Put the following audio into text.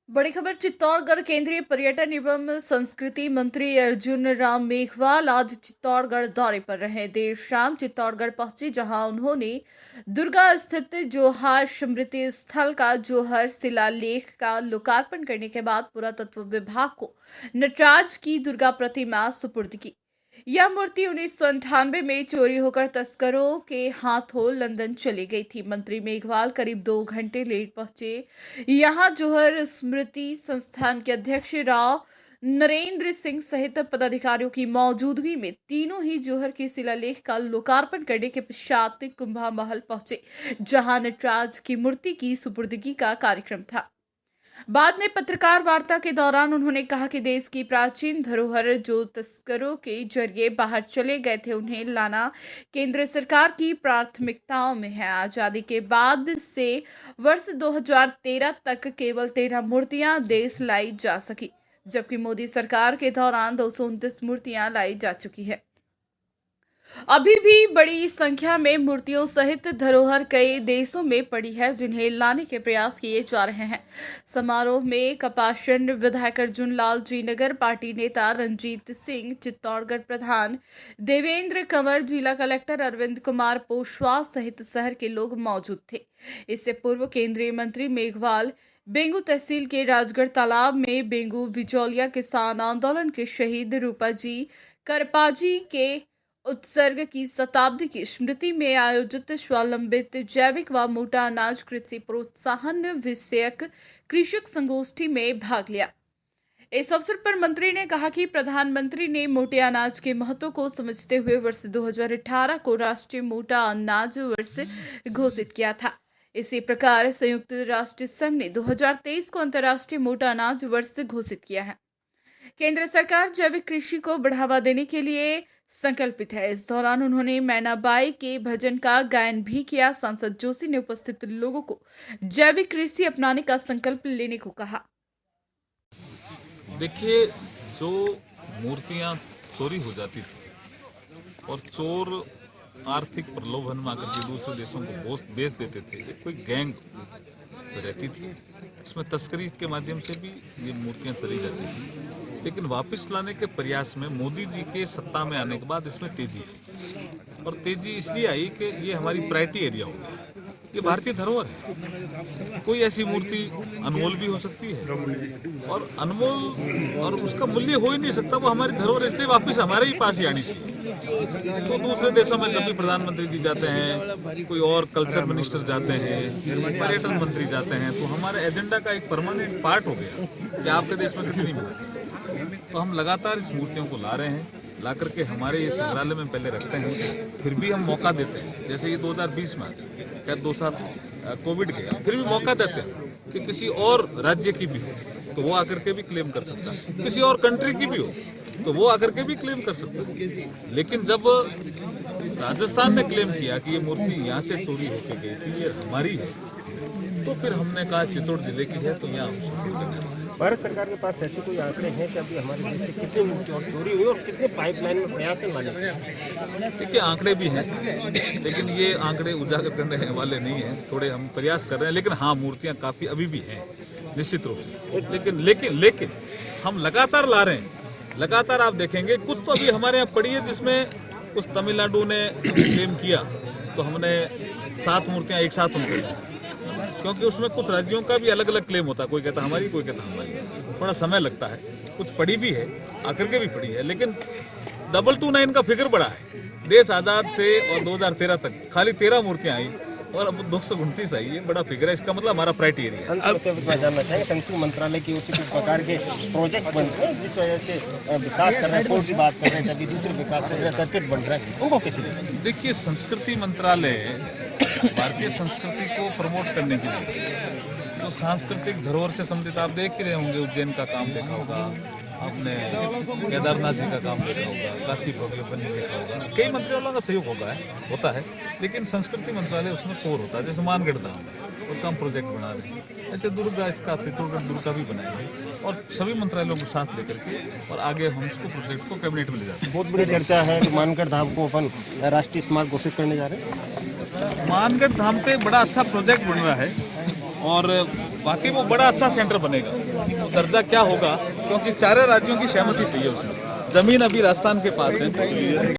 बड़ी खबर चित्तौड़गढ़ केंद्रीय पर्यटन एवं संस्कृति मंत्री अर्जुन राम मेघवाल आज चित्तौड़गढ़ दौरे पर रहे। देर शाम चित्तौड़गढ़ पहुंचे, जहां उन्होंने दुर्गा स्थित जोहार स्मृति स्थल का जोहर शिलालेख का लोकार्पण करने के बाद पुरातत्व विभाग को नटराज की दुर्गा प्रतिमा सुपुर्द की। यह मूर्ति 1998 में चोरी होकर तस्करों के हाथों लंदन चली गई थी। मंत्री मेघवाल करीब 2 घंटे लेट पहुंचे। यहां जोहर स्मृति संस्थान के अध्यक्ष राव नरेंद्र सिंह सहित पदाधिकारियों की मौजूदगी में तीनों ही जोहर के शिलालेख का लोकार्पण करने के पश्चात कुंभा महल पहुंचे, जहां नटराज की मूर्ति की सुपुर्दगी का कार्यक्रम था। बाद में पत्रकार वार्ता के दौरान उन्होंने कहा कि देश की प्राचीन धरोहर जो तस्करों के जरिए बाहर चले गए थे, उन्हें लाना केंद्र सरकार की प्राथमिकताओं में है। आजादी के बाद से वर्ष 2013 तक केवल 13 मूर्तियां देश लाई जा सकी, जबकि मोदी सरकार के दौरान 229 मूर्तियां लाई जा चुकी है। अभी भी बड़ी संख्या में मूर्तियों सहित धरोहर कई देशों में पड़ी है, जिन्हें लाने के प्रयास किए जा रहे हैं। समारोह में कपाशन विधायक अर्जुन लाल जी, नगर पार्टी नेता रंजीत सिंह, चित्तौड़गढ़ प्रधान देवेंद्र कंवर, जिला कलेक्टर अरविंद कुमार पोशवाल सहित शहर के लोग मौजूद थे। इससे पूर्व केंद्रीय मंत्री मेघवाल बेंगू तहसील के राजगढ़ तालाब में बेंगू बिचौलिया किसान आंदोलन के शहीद रूपाजी करपाजी के उत्सर्ग की शताब्दी की स्मृति में आयोजित स्वावलंबित जैविक व मोटा अनाज कृषि प्रोत्साहन विषयक कृषक संगोष्ठी में भाग लिया। इस अवसर पर मंत्री ने कहा कि प्रधानमंत्री ने मोटे अनाज के महत्व को समझते हुए वर्ष 2018 को राष्ट्रीय मोटा अनाज वर्ष घोषित किया था। इसी प्रकार संयुक्त राष्ट्र संघ ने 2023 को अंतर्राष्ट्रीय मोटा अनाज वर्ष घोषित किया है। केंद्र सरकार जैविक कृषि को बढ़ावा देने के लिए संकल्पित है। इस दौरान उन्होंने मैनाबाई के भजन का गायन भी किया। सांसद जोशी ने उपस्थित लोगों को जैविक कृषि अपनाने का संकल्प लेने को कहा। देखिए, जो मूर्तियां चोरी हो जाती थी और चोर आर्थिक प्रलोभन में आकर के दूसरे देशों को बेच देते थे, कोई गैंग रहती थी, उसमें तस्करी के माध्यम से भी ये मूर्तियां चली जाती थी। लेकिन वापस लाने के प्रयास में मोदी जी के सत्ता में आने के बाद इसमें तेजी आई, और तेजी इसलिए आई कि ये हमारी प्रायोरिटी एरिया हो गया। ये भारतीय धरोहर है। कोई ऐसी मूर्ति अनमोल भी हो सकती है और अनमोल और उसका मूल्य हो ही नहीं सकता, वो हमारी धरोहर, इसलिए वापस हमारे ही पास ही आनी चाहिए। तो दूसरे देशों में जब भी प्रधानमंत्री जी जाते हैं, कोई और कल्चर मिनिस्टर जाते हैं, पर्यटन मंत्री जाते हैं, तो हमारे एजेंडा का एक परमानेंट पार्ट हो गया कि आपके देश में कितनी मूर्ति। तो हम लगातार इस मूर्तियों को ला रहे हैं, ला करके हमारे ये संग्रहालय में पहले रखते हैं, फिर भी हम मौका देते हैं। जैसे ये 2020 में खैर 2 साल कोविड गया, फिर भी मौका देते हैं कि किसी और राज्य की भी हो तो वो आकर के भी क्लेम कर सकता है, किसी और कंट्री की भी हो तो वो आकर के भी क्लेम कर सकता है। लेकिन जब राजस्थान ने क्लेम किया कि ये मूर्ति यहाँ से चोरी होकर गई थी, ये हमारी है, तो फिर हमने कहा चित्तौड़ जिले की है तो यहाँ हम भारत सरकार के पास ऐसे कोई आंकड़े हैं कि अभी हमारे देश से कितनी मूर्ति और चोरी हुई और कितने पाइपलाइन में प्रयास है लाने? देखिए, आंकड़े भी हैं, लेकिन ये आंकड़े उजागर करने वाले नहीं हैं। थोड़े हम प्रयास कर रहे हैं, लेकिन हाँ, मूर्तियाँ काफ़ी अभी भी हैं निश्चित रूप से। लेकिन हम लगातार ला रहे हैं। लगातार आप देखेंगे कुछ तो अभी हमारे यहाँ पड़ी है, जिसमें कुछ तमिलनाडु ने क्लेम किया तो हमने 7 मूर्तियाँ एक साथ उनके साथ, क्योंकि उसमें कुछ राज्यों का भी अलग अलग क्लेम होता है, कोई कहता हमारी, कोई कहता हमारी, थोड़ा समय लगता है। कुछ पड़ी भी है, आकर के भी पड़ी है, लेकिन 229 का फिगर बड़ा है। देश आज़ाद से और 2013 तक खाली 13 मूर्तियां आई और अब 229 आई, ये बड़ा फिगर है। इसका मतलब हमारा प्रायोरिटी एरिया है। जानना चाहेंगे, संस्कृति मंत्रालय की ओर से किस प्रकार के प्रोजेक्ट बन रहे हैं, जिस वजह से विकास कर रहे हैं, कोर्ट की बात कर रहे हैं, जबकि दूसरे विकास कर रहे हैं, सर्किट बन रहे हैं, उनको कैसे लेंगे? देखिए, संस्कृति मंत्रालय भारतीय संस्कृति को प्रमोट करने के लिए जो सांस्कृतिक धरोहर से संबंधित, आप देख ही रहे होंगे, उज्जैन का काम देखा होगा आपने, केदारनाथ जी का काम देखा होगा, काशी भव्य बनी देखा होगा, कई मंत्रालयों का सहयोग होता है, लेकिन संस्कृति मंत्रालय उसमें कोर होता है। जैसे मानगढ़ धाम, उसका हम प्रोजेक्ट बना रहे हैं, ऐसे दुर्गा, इसका चित्तौड़गढ़ दुर्गा भी बनाएंगे, और सभी मंत्रालयों को साथ लेकर के और आगे हम इसको प्रोजेक्ट को कैबिनेट में ले जाते हैं। बहुत बड़ी चर्चा है कि मानगढ़ धाम को अपन राष्ट्रीय स्मारक घोषित करने जा रहे हैं। मानगढ़ धाम पे बड़ा अच्छा प्रोजेक्ट बन रहा है और वाकई वो बड़ा अच्छा सेंटर बनेगा। दर्जा क्या होगा, क्योंकि चारों राज्यों की सहमति चाहिए उसमें। जमीन अभी राजस्थान के पास है।